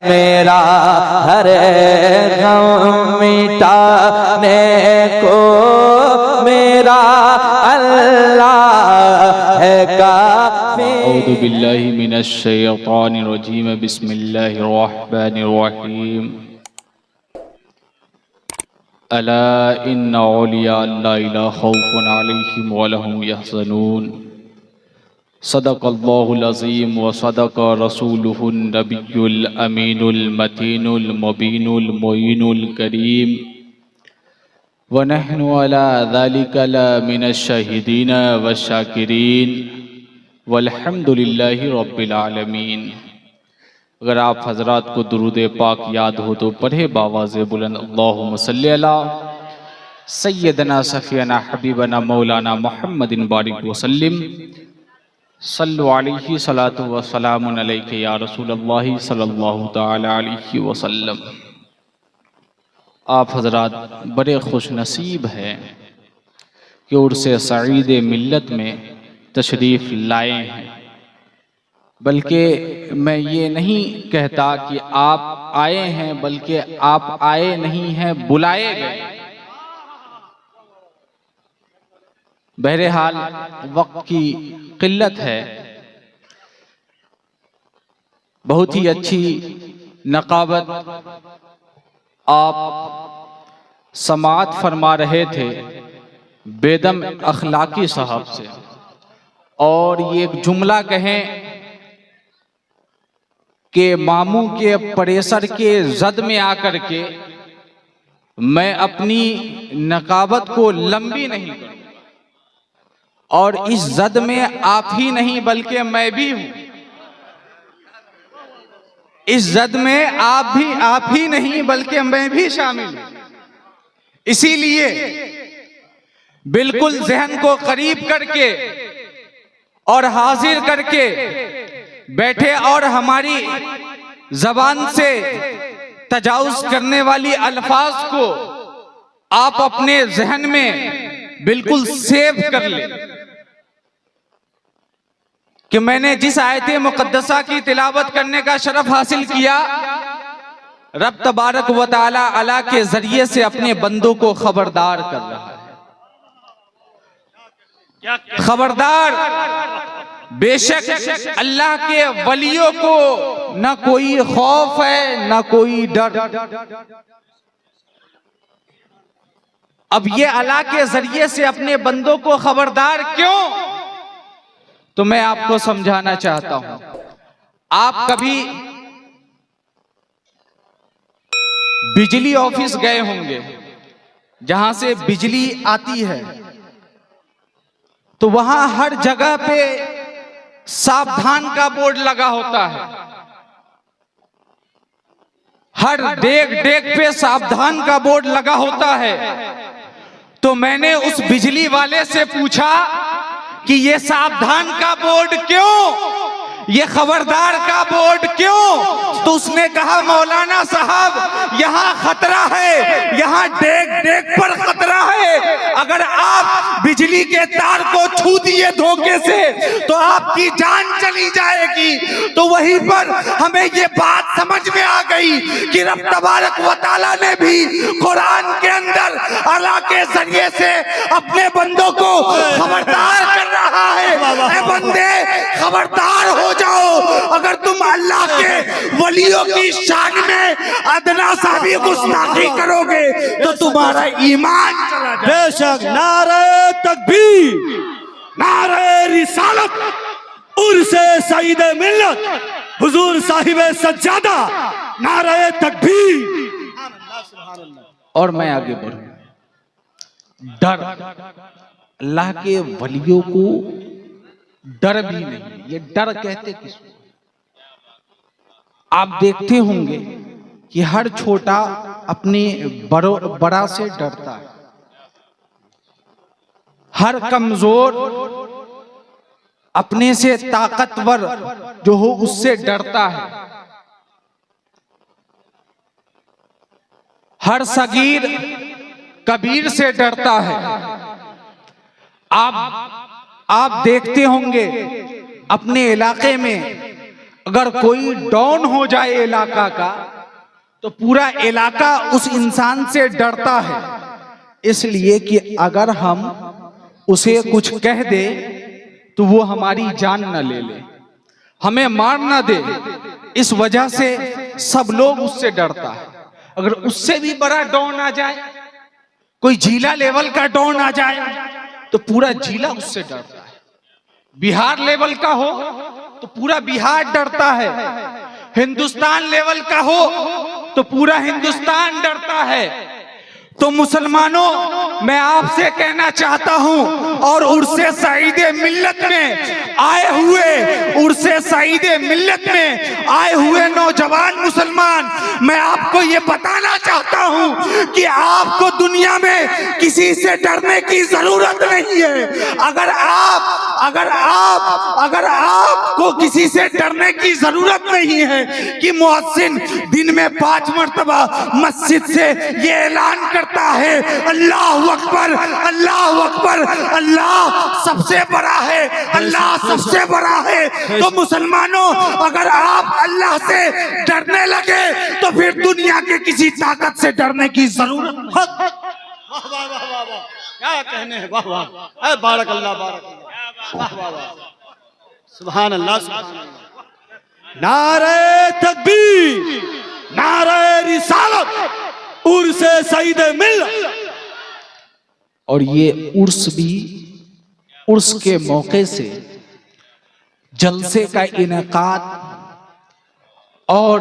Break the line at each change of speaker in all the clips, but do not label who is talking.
मेरा हर गम मिटाने को मेरा अल्लाह है काफी।
औज़ु बिल्लाहि मिनश शैतानिर रजीम। बिस्मिल्लाहिर रहमानिर रहीम। अला इन्ना औलिया अल्लाह ला खौफुन अलैहिम व लहुम यहज़नून। सदक़ल्लाहुल अज़ीम व सदक़ रसूलुहुन नबियुल अमीनुल मतीनुल मुबीनुल मुईनुल करीम व नहनु अला ज़ालिका लमिनश शाहिदीन व शाकिरीन वल्हम्दुलिल्लाहि रब्बिल आलमीन। अगर आप हजरात को दुरूद पाक याद हो तो पढ़े बावाज़े बुलंद अल्लाहुम्मा सल्ली अला सय्यदना सफ़ियना हबीबना मौलाना मुहम्मदिन बारिक वसल्लिम। सल्लु अलैहि सलातु व सलामुन अलैका या रसूलल्लाह सल्लल्लाहु तआला अलैहि वसल्लम। आप हजरात बड़े खुश नसीब हैं कि उर्से सईद मिल्लत में तशरीफ़ लाए हैं। बल्कि मैं ये नहीं कहता कि आप आए हैं, बल्कि आप आए नहीं हैं, बुलाए गए। बहरहाल वक्त की किल्लत है। बहुत ही अच्छी नकाबत आप समाअत फरमा रहे थे बेदम अखलाकी साहब से, और ये एक जुमला कहें कि मामू के प्रेशर के जद में आकर के मैं अपनी नकाबत को लंबी नहीं करूं, और इस जद में आप ही नहीं बल्कि मैं भी हूं। इस जद में आप ही नहीं बल्कि मैं भी शामिल हूं। इसीलिए बिल्कुल जहन को करीब करके और हाजिर करके बैठे, और हमारी जबान से तजावुज करने वाली अल्फाज को आप अपने जहन में बिल्कुल सेव कर ले कि मैंने जिस आयत मुकद्दसा की तिलावत करने का शरफ हासिल किया, रब तबारक व तआला अला के जरिए से अपने बंदों को खबरदार कर रहा है। खबरदार, बेशक अल्लाह के वलियों को न कोई खौफ है न कोई डर। अब ये अल्लाह के जरिए से अपने बंदों को खबरदार क्यों, तो मैं आपको समझाना चाहता हूं। आप कभी बिजली ऑफिस गए होंगे जहां से बिजली आती है, तो वहां हर जगह पे सावधान का बोर्ड लगा होता है। हर डेग डेग पे सावधान का बोर्ड लगा होता है। तो मैंने उस बिजली वाले से पूछा कि ये सावधान का बोर्ड क्यों, ये खबरदार का बोर्ड क्यों? तो उसने कहा, मौलाना साहब यहाँ खतरा है, यहाँ डेग डेग पर खतरा है। अगर आप बिजली के तार को छू दिए धोखे से तो आपकी जान चली जाएगी। तो वहीं पर हमें ये बात समझ में आ गई कि रब तबारक व तआला ने भी कुरान के अंदर अल्लाह के जरिए से अपने बंदों को खबरदार कर रहा है। ऐ बंदे, खबरदार हो जाओ। अगर तुम अल्लाह के वलियों की शान में अदना सा भी गुस्ताखी करोगे तो तुम्हारा ईमान चला जाएगा।
बेशक नारे तकबीर, नारे रिसालत, उर्से सईद मिल्लत हुजूर साहिब सज्जादा, नारे तकबीर।
और मैं आगे बढ़ूं। डर, अल्लाह के वलियों को डर भी नहीं। ये डर कहते किसको? आप देखते होंगे कि हर छोटा अपने बड़ा से डरता है। हर कमजोर अपने से ताकतवर जो हो उससे डरता है। हर सगीर कबीर से डरता है। आप देखते होंगे अपने इलाके में अगर कोई डॉन हो जाए इलाका का तो पूरा इलाका उस इंसान से डरता है, इसलिए कि अगर हम उसे कुछ कह दे तो वो हमारी जान न ले ले, हमें मार ना दे। इस वजह से सब लोग उससे डरता है। अगर उससे भी बड़ा डॉन आ जाए, कोई जिला लेवल का डॉन आ जाए तो पूरा जिला उससे डरता है। बिहार लेवल का हो तो पूरा बिहार डरता है, हिंदुस्तान लेवल का हो तो पूरा हिंदुस्तान डरता है। तो मुसलमानों, मैं आपसे कहना चाहता हूं, और उर्से सईदे मिल्लत में आए हुए, उर्से सईदे मिल्लत में आए हुए नौजवान मुसलमान, मैं आपको ये बताना चाहता हूं कि आपको दुनिया में किसी से डरने की जरूरत नहीं है। अगर आपको किसी से डरने की जरूरत नहीं है कि मुअज्जिन दिन में 5 मर्तबा मस्जिद से ये ऐलान करता है, अल्लाह अकबर, अल्लाह अकबर, अल्लाह सबसे बड़ा है, अल्लाह सबसे बड़ा है। तो मुसलमानों, अगर आप अल्लाह से डरने लगे तो फिर दुनिया के किसी ताकत से डरने की जरूरत नहीं।
वाह वाह वाह वाह वाह, क्या कहने हैं, वाह वाह, बारक अल्लाह, बारक अल्लाह, वाह वाह वाह, सुभान अल्लाह, सुभान अल्लाह। नारे तकबीर, नारे रिसालत, उर्से सईदे मिल्लत।
और ये उर्स भी, उर्स के मौके से जलसे का इनेकाद और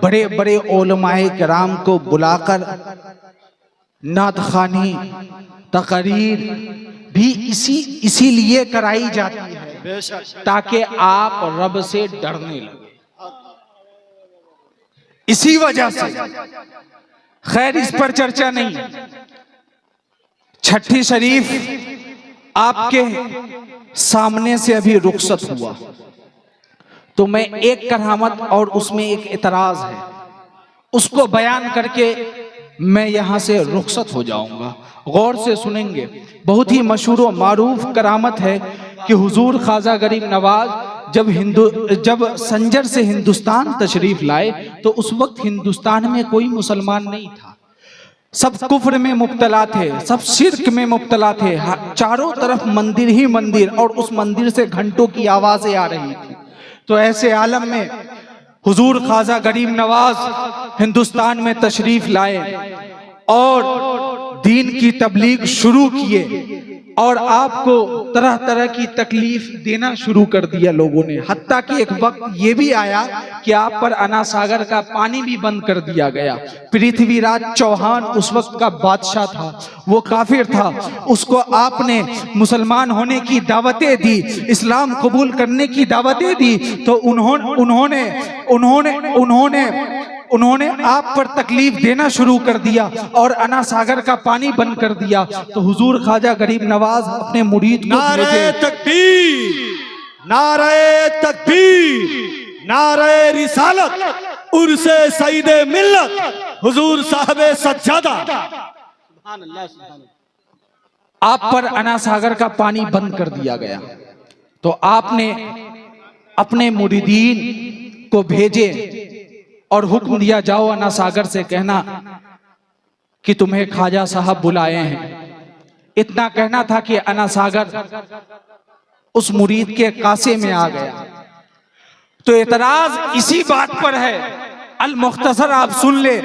बड़े बड़े उलमाए किराम को बुलाकर नादखानी तकरीर भी इसीलिए कराई जाती है ताकि आप रब से डरने लगे। इसी वजह से, खैर इस पर चर्चा नहीं। छठी शरीफ आपके सामने से अभी रुखसत हुआ, तो मैं एक करामत और उसमें एक इतराज है उसको बयान करके मैं यहां से रुखसत हो जाऊंगा। गौर से सुनेंगे। बहुत ही मशहूर और मारूफ करामत है कि हुजूर ख्वाजा गरीब नवाज जब संजर से हिंदुस्तान तशरीफ लाए तो उस वक्त हिंदुस्तान में कोई मुसलमान नहीं था। सब कुफ्र में मुब्तला थे, सब शिर्क में मुब्तला थे। चारों तरफ मंदिर ही मंदिर, और उस मंदिर से घंटों की आवाजें आ रही थी। तो ऐसे आलम में हुजूर ख्वाजा गरीब नवाज हिंदुस्तान में तशरीफ लाए और दीन की तबलीग शुरू किए, और आपको तरह तरह की तकलीफ देना शुरू कर दिया लोगों ने। हत्ता कि एक वक्त ये भी आया कि आप पर अना सागर का पानी भी बंद कर दिया गया। पृथ्वीराज चौहान उस वक्त का बादशाह था, वो काफिर था, उसको आपने मुसलमान होने की दावतें दी, इस्लाम कबूल करने की दावतें दी, तो उन्होंने आप पर तकलीफ देना शुरू कर दिया और अना सागर का पानी बंद कर दिया। तो हुजूर ख्वाजा गरीब नवाज अपने मुरीद को
नारे तकबीर, नारे तकबीर, नारे रिसालत, उर्से सईदे मिल्लत, हुजूर साहबे सज्जादा। सुभान अल्लाह, सुभान अल्लाह।
आप पर अना सागर का पानी बंद कर दिया गया, तो आपने अपने मुरीदीन को भेजे और हुक्म दिया, जाओ अना सागर से कहना कि तुम्हें ख्वाजा साहब बुलाए हैं। इतना कहना था कि अना सागर उस मुरीद के कासे में आ गया। तो एतराज इसी बात पर है। अल मुख्तसर आप सुन ले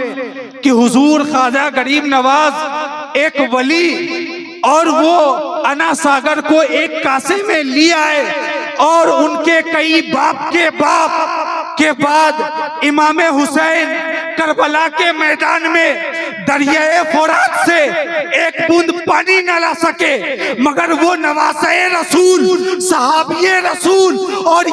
कि हुजूर ख्वाजा गरीब नवाज एक वली, और वो अना सागर को एक कासे में ले आए, और उनके कई बाप के बाद इमाम हुसैन करबला के मैदान में दरिया फुरात से एक बूंद पानी न ला सके, मगर वो नवासे रसूल, सहाबिये रसूल, और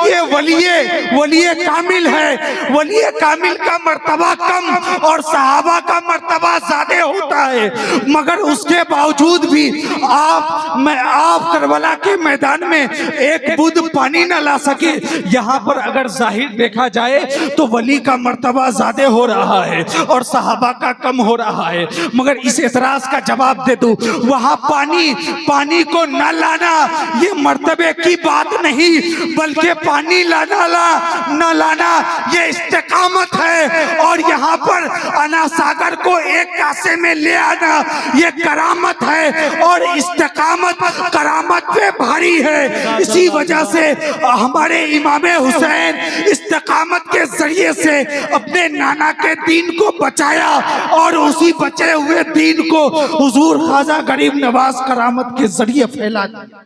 ये वलिये कामिल है। वलिये कामिल का मर्तबा कम और सहाबा का मर्तबा ज्यादा होता है, मगर उसके बावजूद भी आप करबला के मैदान में एक बूंद पानी न ला सके। यहाँ पर अगर जाहिर देखा जाए तो वली का मर्तबा ज्यादा हो रहा है और सहाबा का कम हो रहा है, मगर इस एतराज का जवाब दे दूं, वहां पानी को न लाना ये मर्तबे की बात नहीं, बल्कि पानी न लाना ये इस्तेकामत है। और यहाँ पर अना सागर को एक कासे में ले आना ये करामत है, और इस्तेकामत करामत पे भारी है। इसी वजह से हमारे इमाम हुसैन इस्तेकामत के जरिए से अपने नाना के दीन को बचाया और उसी बचे हुए दीन को हुजूर ख्वाजा गरीब नवाज करामत के जरिए फैला दिया।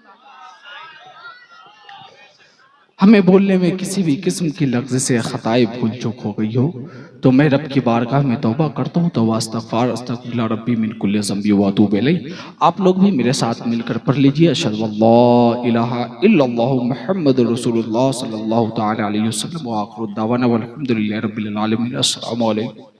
हमें बोलने में किसी भी किस्म की लफ्ज़ से खताएं भूल चूक हो गई हो तो मैं रब की बारगाह में तौबा करता हूँ, तौबा अस्तगफिरुल्लाह रब्बी मिन कुल्लि ज़ंबी व अतूबु इलैह। आप लोग भी मेरे साथ मिलकर पढ़ लीजिए, अशहदु अल्ला इलाहा इल्लल्लाह मुहम्मदुर रसूलुल्लाह सल्लल्लाहु तआला अलैहि वसल्लम व आखिरु दावाना वल हम्दुलिल्लाहि रब्बिल आलमीन। अस्सलामु अलैकुम।